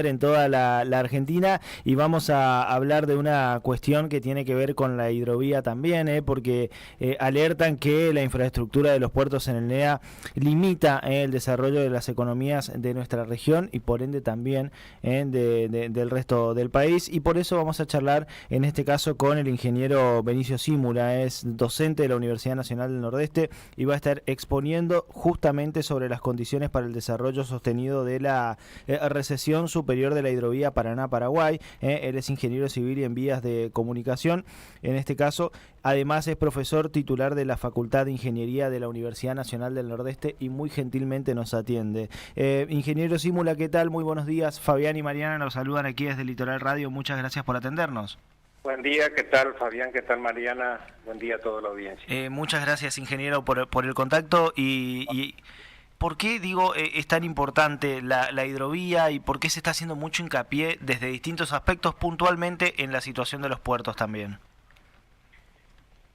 en toda la Argentina, y vamos a hablar de una cuestión que tiene que ver con la hidrovía también, porque alertan que la infraestructura de los puertos en el NEA limita el desarrollo de las economías de nuestra región y por ende también del resto del país, y por eso vamos a charlar en este caso con el ingeniero Benicio Zímula. Es docente de la Universidad Nacional del Nordeste y va a estar exponiendo justamente sobre las condiciones para el desarrollo sostenido de la recesión superior de la hidrovía Paraná-Paraguay. Él es ingeniero civil y en vías de comunicación. En este caso, además es profesor titular de la Facultad de Ingeniería de la Universidad Nacional del Nordeste y muy gentilmente nos atiende. Ingeniero Zímula, ¿qué tal? Muy buenos días. Fabián y Mariana nos saludan aquí desde Litoral Radio. Muchas gracias por atendernos. Buen día, ¿qué tal Fabián? ¿Qué tal Mariana? Buen día a toda la audiencia. Muchas gracias, ingeniero, por el contacto y ¿por qué, es tan importante la hidrovía y por qué se está haciendo mucho hincapié desde distintos aspectos, puntualmente en la situación de los puertos también?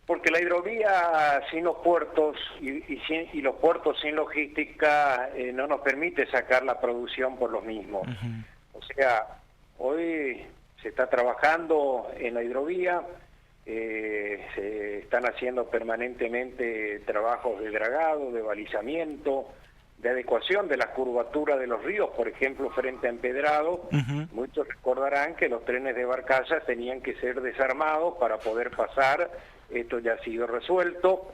Porque la hidrovía sin los puertos y los puertos sin logística no nos permite sacar la producción por los mismos. O sea, hoy se está trabajando en la hidrovía, se están haciendo permanentemente trabajos de dragado, de balizamiento, de adecuación de la curvatura de los ríos, por ejemplo, frente a Empedrado. Muchos recordarán que los trenes de barcazas tenían que ser desarmados para poder pasar. Esto ya ha sido resuelto,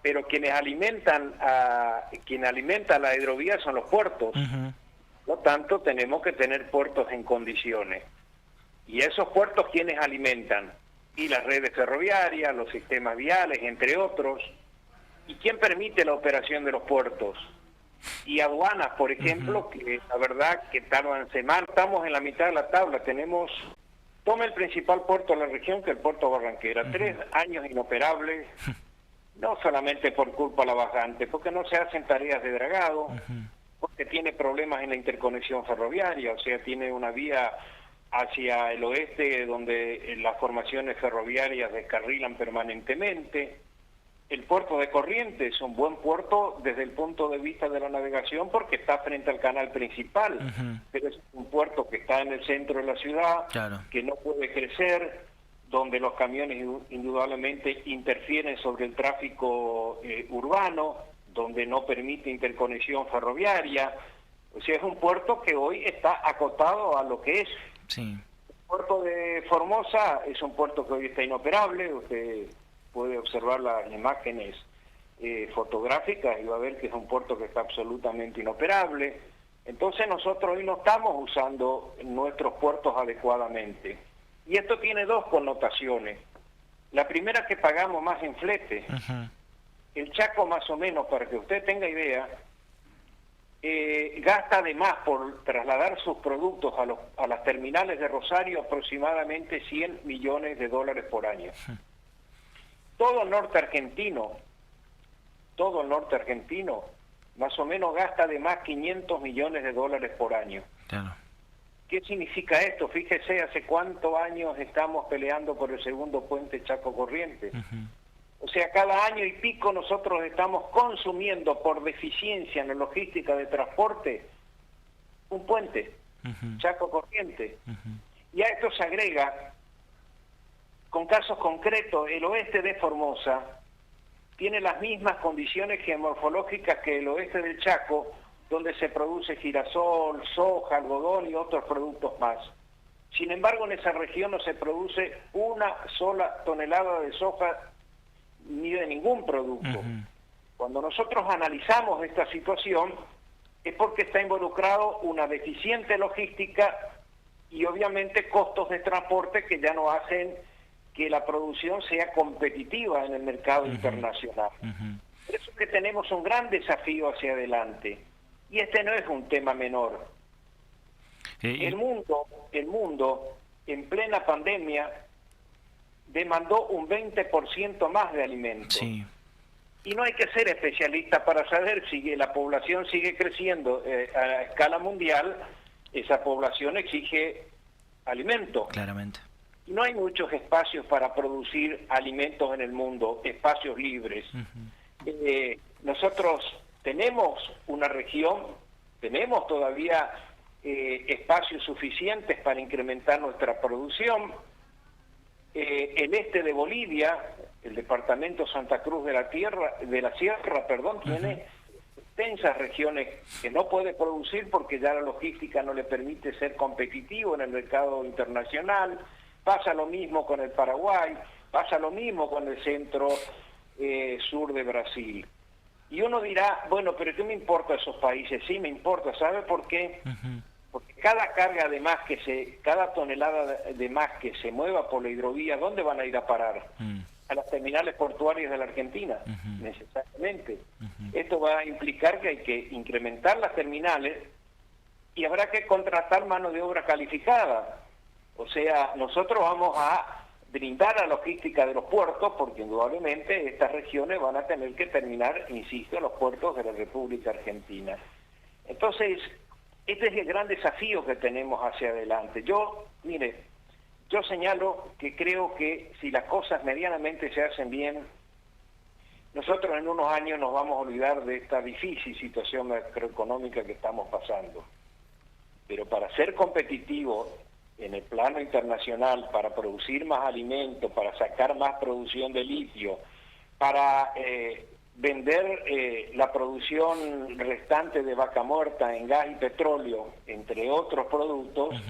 pero quienes alimentan la hidrovía son los puertos. Por lo tanto, tenemos que tener puertos en condiciones. Y esos puertos, ¿quiénes alimentan? Y las redes ferroviarias, los sistemas viales, entre otros. ¿Y quién permite la operación de los puertos? Y aduanas, por ejemplo, que la verdad que tardan semanas. Estamos en la mitad de la tabla. Toma el principal puerto de la región, que es el puerto Barranquera. 3 años inoperables, no solamente por culpa de la bajante, porque no se hacen tareas de dragado, porque tiene problemas en la interconexión ferroviaria, o sea, tiene una vía hacia el oeste donde las formaciones ferroviarias descarrilan permanentemente. El puerto de Corrientes es un buen puerto desde el punto de vista de la navegación porque está frente al canal principal, pero es un puerto que está en el centro de la ciudad, que no puede crecer, donde los camiones indudablemente interfieren sobre el tráfico urbano, donde no permite interconexión ferroviaria. O sea, es un puerto que hoy está acotado a lo que es. El puerto de Formosa es un puerto que hoy está inoperable. Usted puede observar las imágenes fotográficas y va a ver que es un puerto que está absolutamente inoperable. Entonces nosotros hoy no estamos usando nuestros puertos adecuadamente. Y esto tiene dos connotaciones. La primera, que pagamos más en flete. El Chaco, más o menos, para que usted tenga idea, gasta además por trasladar sus productos a las terminales de Rosario aproximadamente $100 millones por año. Todo el norte argentino, más o menos gasta además $500 millones por año. ¿Qué significa esto? Fíjese, hace cuántos años estamos peleando por el segundo puente Chaco Corrientes. O sea, cada año y pico nosotros estamos consumiendo por deficiencia en la logística de transporte un puente, Chaco Corrientes. Y a esto se agrega, con casos concretos, el oeste de Formosa tiene las mismas condiciones geomorfológicas que el oeste del Chaco, donde se produce girasol, soja, algodón y otros productos más. Sin embargo, en esa región no se produce una sola tonelada de soja ni de ningún producto. Cuando nosotros analizamos esta situación es porque está involucrado una deficiente logística y obviamente costos de transporte que ya no hacen que la producción sea competitiva en el mercado internacional. Por eso es que tenemos un gran desafío hacia adelante. Y este no es un tema menor. El mundo, en plena pandemia, demandó un 20% más de alimentos. Y no hay que ser especialista para saber si la población sigue creciendo a escala mundial, esa población exige alimento. Claramente. No hay muchos espacios para producir alimentos en el mundo, espacios libres. Nosotros tenemos una región, tenemos todavía espacios suficientes para incrementar nuestra producción. El este de Bolivia, el departamento Santa Cruz de la Sierra, tiene extensas regiones que no puede producir porque ya la logística no le permite ser competitivo en el mercado internacional. Pasa lo mismo con el Paraguay, pasa lo mismo con el centro sur de Brasil. Y uno dirá, bueno, pero ¿qué me importa esos países? Sí, me importa, ¿sabe por qué? Porque cada carga de más cada tonelada de más que se mueva por la hidrovía, ¿dónde van a ir a parar? A las terminales portuarias de la Argentina, necesariamente. Esto va a implicar que hay que incrementar las terminales y habrá que contratar mano de obra calificada. O sea, nosotros vamos a brindar la logística de los puertos, porque indudablemente estas regiones van a tener que terminar, insisto, en los puertos de la República Argentina. Entonces, este es el gran desafío que tenemos hacia adelante. Yo señalo que creo que si las cosas medianamente se hacen bien, nosotros en unos años nos vamos a olvidar de esta difícil situación macroeconómica que estamos pasando. Pero para ser competitivo en el plano internacional, para producir más alimentos, para sacar más producción de litio, para vender la producción restante de vaca muerta en gas y petróleo, entre otros productos,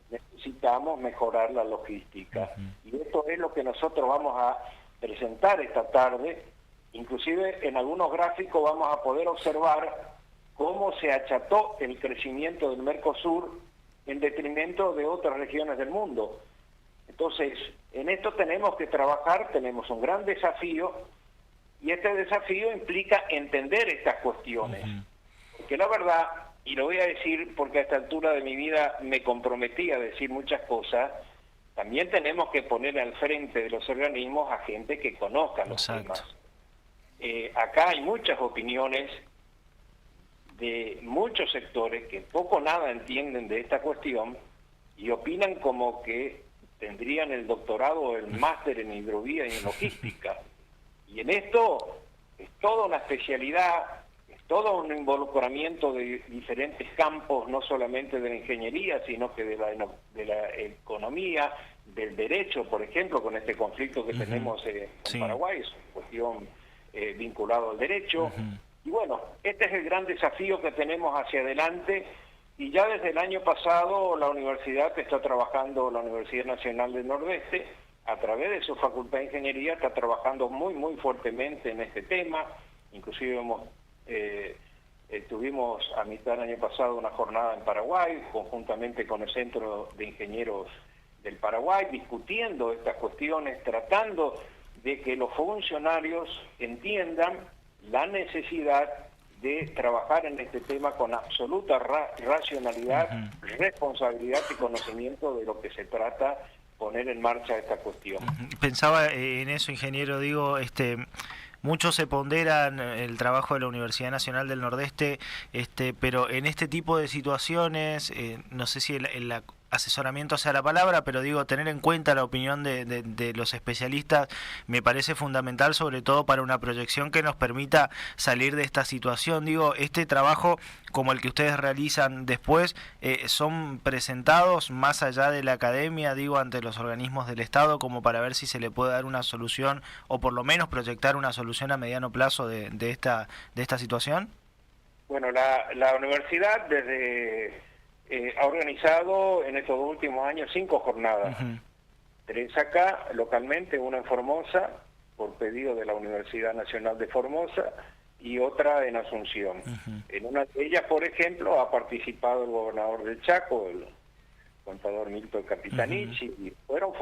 necesitamos mejorar la logística. Y esto es lo que nosotros vamos a presentar esta tarde. Inclusive en algunos gráficos vamos a poder observar cómo se acható el crecimiento del Mercosur en detrimento de otras regiones del mundo. Entonces, en esto tenemos que trabajar, tenemos un gran desafío, y este desafío implica entender estas cuestiones. Porque la verdad, y lo voy a decir porque a esta altura de mi vida me comprometí a decir muchas cosas, también tenemos que poner al frente de los organismos a gente que conozca los temas. Acá hay muchas opiniones de muchos sectores que poco o nada entienden de esta cuestión y opinan como que tendrían el doctorado o el máster en hidrovía y en logística. Y en esto es toda una especialidad, es todo un involucramiento de diferentes campos, no solamente de la ingeniería, sino que de la economía, del derecho, por ejemplo, con este conflicto que tenemos en Paraguay, es una cuestión vinculada al derecho. Y bueno, este es el gran desafío que tenemos hacia adelante, y ya desde el año pasado la universidad está trabajando, la Universidad Nacional del Nordeste, a través de su Facultad de Ingeniería, está trabajando muy fuertemente en este tema. Inclusive tuvimos a mitad del año pasado una jornada en Paraguay, conjuntamente con el Centro de Ingenieros del Paraguay, discutiendo estas cuestiones, tratando de que los funcionarios entiendan la necesidad de trabajar en este tema con absoluta racionalidad, responsabilidad y conocimiento de lo que se trata poner en marcha esta cuestión. Pensaba en eso, ingeniero, muchos se ponderan el trabajo de la Universidad Nacional del Nordeste, pero en este tipo de situaciones, no sé si el asesoramiento sea la palabra, pero digo, tener en cuenta la opinión de los especialistas me parece fundamental, sobre todo para una proyección que nos permita salir de esta situación. Digo, este trabajo como el que ustedes realizan después, son presentados más allá de la academia, digo, ante los organismos del Estado, como para ver si se le puede dar una solución, o por lo menos proyectar una solución a mediano plazo de esta situación. Bueno, la universidad ha organizado en estos últimos años 5 jornadas. 3 acá, localmente, una en Formosa, por pedido de la Universidad Nacional de Formosa, y otra en Asunción. En una de ellas, por ejemplo, ha participado el gobernador del Chaco, el contador Milton Capitanich, y fueron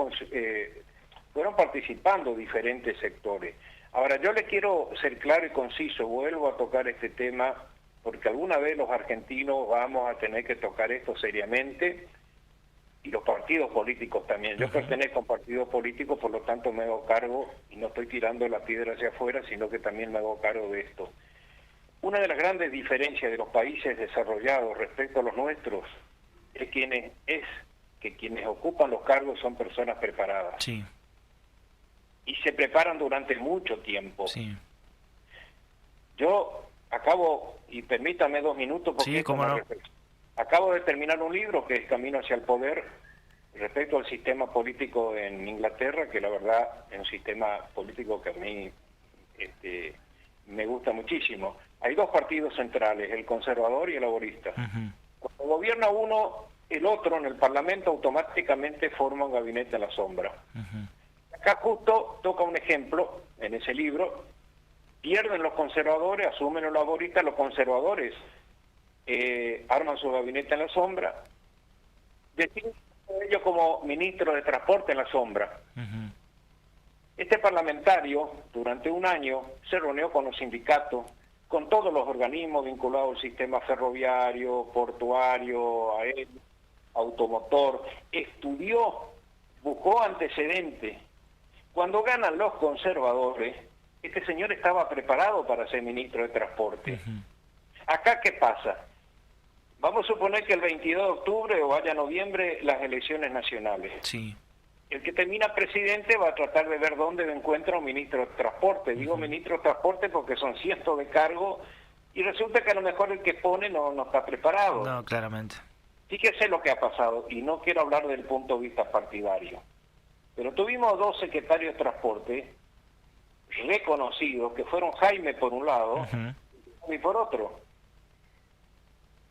participando diferentes sectores. Ahora, yo le quiero ser claro y conciso, vuelvo a tocar este tema, porque alguna vez los argentinos vamos a tener que tocar esto seriamente, y los partidos políticos también. Yo pertenezco a un partido político, por lo tanto me hago cargo, y no estoy tirando la piedra hacia afuera, sino que también me hago cargo de esto. Una de las grandes diferencias de los países desarrollados respecto a los nuestros es que quienes ocupan los cargos son personas preparadas. Sí. Y se preparan durante mucho tiempo. Sí. Yo acabo, y permítame 2 minutos, porque sí, cómo no. Acabo de terminar un libro que es Camino hacia el Poder, respecto al sistema político en Inglaterra, que la verdad es un sistema político que a mí me gusta muchísimo. Hay dos partidos centrales, el conservador y el laborista. Cuando gobierna uno, el otro en el Parlamento automáticamente forma un gabinete a la sombra. Acá justo toca un ejemplo en ese libro: pierden los conservadores, asumen los laboristas, los conservadores arman su gabinete en la sombra, deciden ellos como ministro de Transporte en la sombra. Este parlamentario durante un año se reunió con los sindicatos, con todos los organismos vinculados al sistema ferroviario, portuario, aéreo, automotor, estudió, buscó antecedentes. Cuando ganan los conservadores, este señor estaba preparado para ser ministro de Transporte. Acá, ¿qué pasa? Vamos a suponer que el 22 de octubre o vaya noviembre las elecciones nacionales. Sí. El que termina presidente va a tratar de ver dónde encuentra un ministro de Transporte. Digo ministro de Transporte porque son cientos de cargos y resulta que a lo mejor el que pone no está preparado. No, claramente. Fíjese lo que ha pasado, y no quiero hablar del punto de vista partidario, pero tuvimos dos secretarios de Transporte reconocidos, que fueron Jaime por un lado y por otro.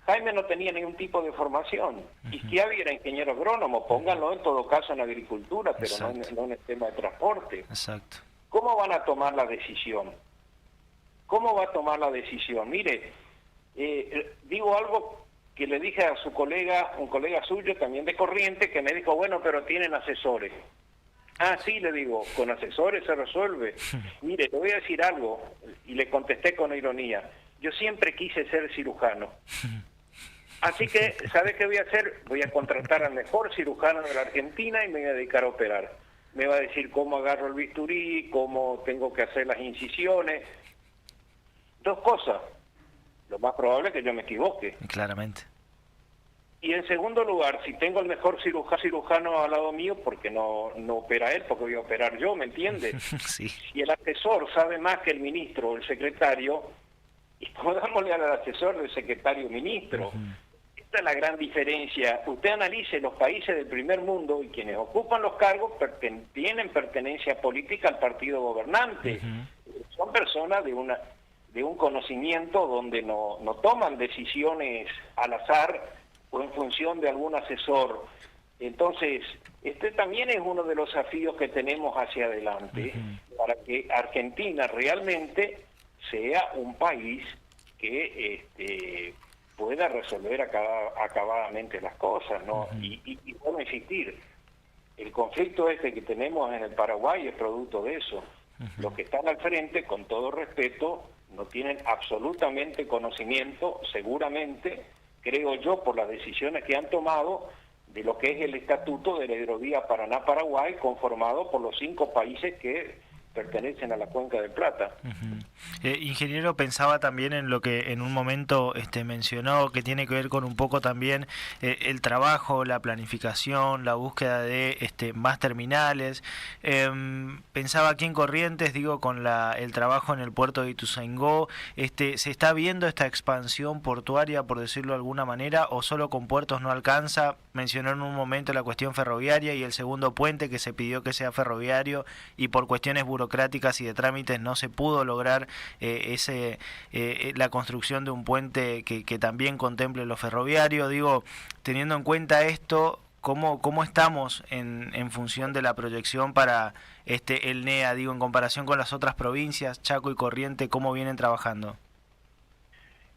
Jaime no tenía ningún tipo de formación. Y Schiavi era ingeniero agrónomo, pónganlo en todo caso en agricultura, pero no en el tema de transporte. Exacto. ¿Cómo van a tomar la decisión? ¿Cómo va a tomar la decisión? Mire, digo algo que le dije a su colega, un colega suyo también de Corrientes, que me dijo, bueno, pero tienen asesores. Ah, sí, le digo, con asesores se resuelve. Mire, le voy a decir algo, y le contesté con ironía. Yo siempre quise ser cirujano. Así que, ¿sabe qué voy a hacer? Voy a contratar al mejor cirujano de la Argentina y me voy a dedicar a operar. Me va a decir cómo agarro el bisturí, cómo tengo que hacer las incisiones. Dos cosas. Lo más probable es que yo me equivoque. Claramente. Y en segundo lugar, si tengo el mejor cirujano al lado mío, porque no opera él, porque voy a operar yo, ¿me entiende? Sí. Si el asesor sabe más que el ministro o el secretario, y pongámosle al asesor del secretario ministro. Esta es la gran diferencia. Usted analice los países del primer mundo y quienes ocupan los cargos tienen pertenencia política al partido gobernante. Son personas de un conocimiento donde no toman decisiones al azar o en función de algún asesor. Entonces, este también es uno de los desafíos que tenemos hacia adelante para que Argentina realmente sea un país que pueda resolver acabadamente las cosas, ¿no? Y vuelvo a insistir, el conflicto que tenemos en el Paraguay es producto de eso. Los que están al frente, con todo respeto, no tienen absolutamente conocimiento, seguramente, creo yo, por las decisiones que han tomado, de lo que es el estatuto de la hidrovía Paraná-Paraguay, conformado por los 5 países que pertenecen a la Cuenca del Plata. Ingeniero, pensaba también en lo que en un momento mencionó, que tiene que ver con un poco también el trabajo, la planificación, la búsqueda de más terminales. Pensaba aquí en Corrientes, digo, con el trabajo en el puerto de Ituzaingó, ¿se está viendo esta expansión portuaria, por decirlo de alguna manera, o solo con puertos no alcanza? Mencionó en un momento la cuestión ferroviaria y el segundo puente que se pidió que sea ferroviario y por cuestiones burocráticas y de trámites no se pudo lograr la construcción de un puente que también contemple lo ferroviario. Digo, teniendo en cuenta esto, ¿cómo estamos en función de la proyección para el NEA? Digo, en comparación con las otras provincias, Chaco y Corrientes, ¿cómo vienen trabajando?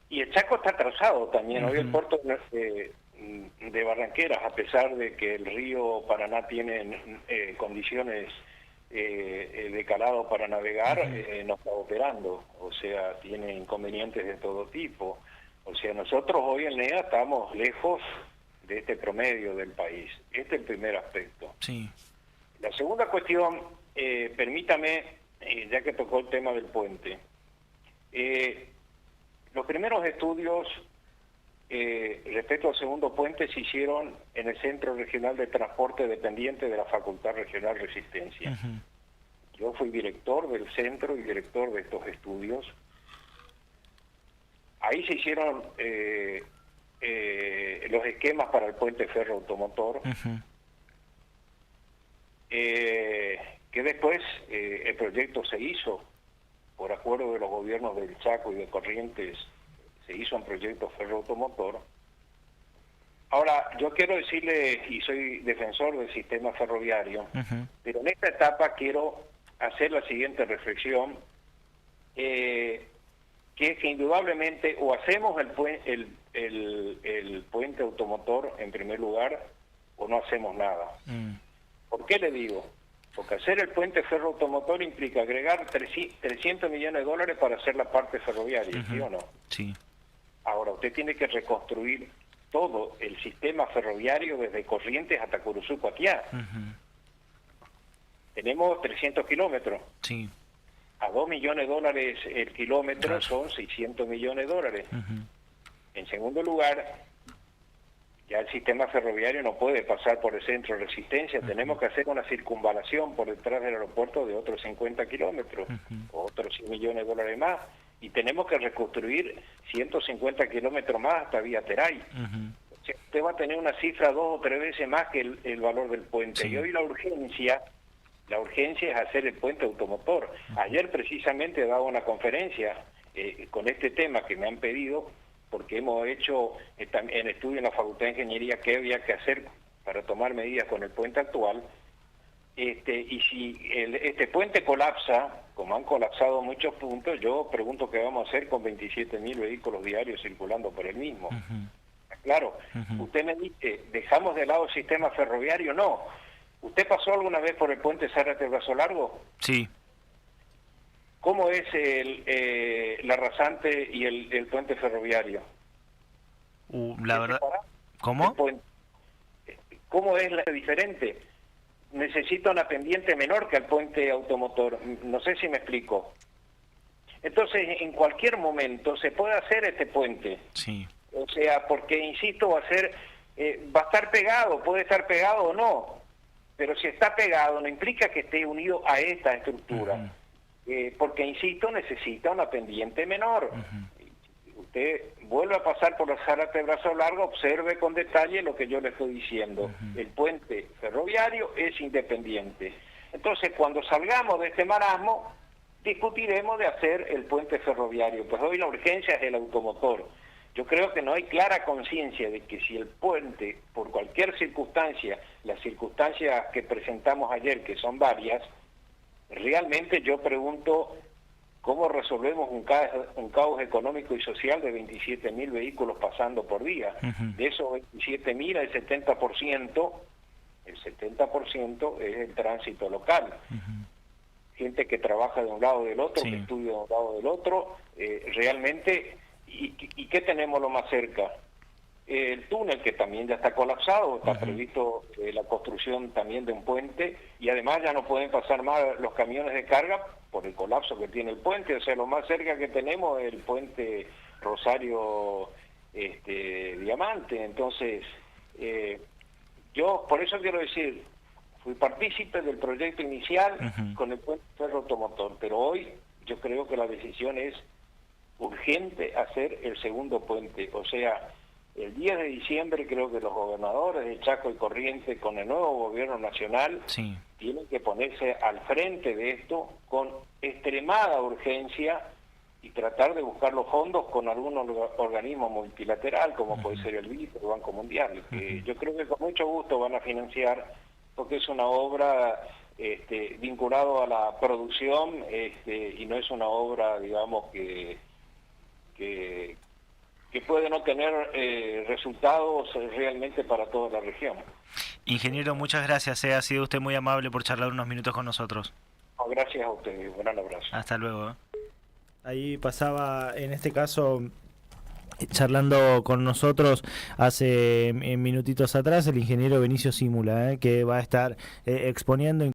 Y el Chaco está atrasado también. Hoy el puerto de Barranqueras, a pesar de que el río Paraná tiene condiciones de calado para navegar, no está operando, o sea, tiene inconvenientes de todo tipo. O sea, nosotros hoy en NEA estamos lejos de este promedio del país. Este es el primer aspecto. Sí. La segunda cuestión, permítame, ya que tocó el tema del puente, los primeros estudios respecto al segundo puente se hicieron en el Centro Regional de Transporte dependiente de la Facultad Regional Resistencia. Yo fui director del centro y director de estos estudios. Ahí se hicieron los esquemas para el puente ferroautomotor, que después el proyecto se hizo por acuerdo de los gobiernos del Chaco y de Corrientes, se hizo un proyecto ferroautomotor. Ahora, yo quiero decirle, y soy defensor del sistema ferroviario, pero en esta etapa quiero hacer la siguiente reflexión, que es que indudablemente o hacemos el puente automotor en primer lugar, o no hacemos nada. ¿Por qué le digo? Porque hacer el puente ferroautomotor implica agregar 300 millones de dólares para hacer la parte ferroviaria, ¿sí o no? Sí. Ahora, usted tiene que reconstruir todo el sistema ferroviario desde Corrientes hasta Curuzú, Cuatiá. Tenemos 300 kilómetros. Sí. A 2 millones de dólares el kilómetro son 600 millones de dólares. En segundo lugar, ya el sistema ferroviario no puede pasar por el centro de Resistencia. Tenemos que hacer una circunvalación por detrás del aeropuerto de otros 50 kilómetros, otros 100 millones de dólares más. Y tenemos que reconstruir 150 kilómetros más hasta Vía Teray. O sea, usted va a tener una cifra 2 o 3 veces más que el valor del puente. Y hoy la urgencia es hacer el puente automotor. Ayer precisamente daba una conferencia con este tema que me han pedido, porque hemos hecho en estudio en la Facultad de Ingeniería qué había que hacer para tomar medidas con el puente actual. Y si este puente colapsa, como han colapsado muchos puntos, yo pregunto qué vamos a hacer con 27.000 vehículos diarios circulando por el mismo. Claro, usted me dice, ¿dejamos de lado el sistema ferroviario? No. ¿Usted pasó alguna vez por el puente Zárate-Brazo Largo? Sí. ¿Cómo es la rasante y el puente ferroviario? La verdad... ¿Cómo? ¿Cómo es la diferente? Necesita una pendiente menor que el puente automotor. No sé si me explico. Entonces, en cualquier momento se puede hacer este puente. Sí. O sea, porque, insisto, va a estar pegado, puede estar pegado o no. Pero si está pegado, no implica que esté unido a esta estructura. Porque, insisto, necesita una pendiente menor. Usted vuelve a pasar por el Zárate Brazo Largo, observe con detalle lo que yo le estoy diciendo. El puente ferroviario es independiente. Entonces, cuando salgamos de este marasmo, discutiremos de hacer el puente ferroviario. Pues hoy la urgencia es el automotor. Yo creo que no hay clara conciencia de que si el puente, por cualquier circunstancia, las circunstancias que presentamos ayer, que son varias, realmente yo pregunto cómo resolvemos un caos económico y social de 27.000 vehículos pasando por día. De esos 27.000, el 70% es el tránsito local. Gente que trabaja de un lado o del otro, que estudia de un lado o del otro, realmente... ¿Y qué tenemos lo más cerca? El túnel, que también ya está colapsado, está previsto la construcción también de un puente, y además ya no pueden pasar más los camiones de carga por el colapso que tiene el puente. O sea, lo más cerca que tenemos es el puente Rosario Diamante. Entonces, yo por eso quiero decir, fui partícipe del proyecto inicial con el puente ferroautomotor, pero hoy yo creo que la decisión es urgente hacer el segundo puente. O sea, el 10 de diciembre creo que los gobernadores de Chaco y Corrientes, con el nuevo gobierno nacional, tienen que ponerse al frente de esto con extremada urgencia y tratar de buscar los fondos con algún organismo multilateral, como puede ser el BID, el Banco Mundial, que yo creo que con mucho gusto van a financiar, porque es una obra vinculado a la producción, y no es una obra, digamos, que puede no tener resultados realmente para toda la región. Ingeniero, muchas gracias. Ha sido usted muy amable por charlar unos minutos con nosotros. No, gracias a usted. Un gran abrazo. Hasta luego. Ahí pasaba, en este caso, charlando con nosotros hace minutitos atrás, el ingeniero Benicio Simula, que va a estar exponiendo